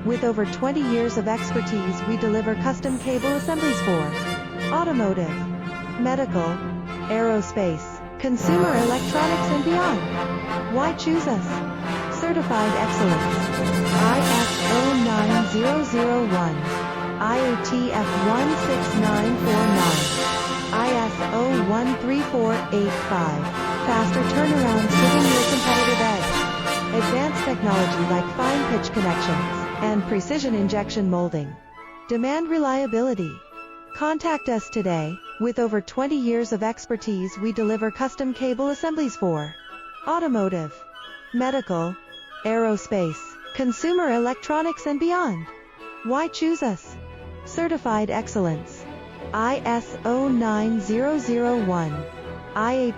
With over 20 years of expertise, we deliver custom cable assemblies for automotive, medical, aerospace, consumer electronics and beyond. Why choose us? Certified excellence. ISO 9001, IATF 16949, ISO 13485. Faster turnarounds giving you a competitive edge. Advanced technology like fine pitch connections and precision injection molding. Demand reliability. Contact us today. With over 20 years of expertise, we deliver custom cable assemblies for automotive, medical, aerospace, consumer electronics and beyond. Why choose us? Certified excellence. ISO 9001, IATF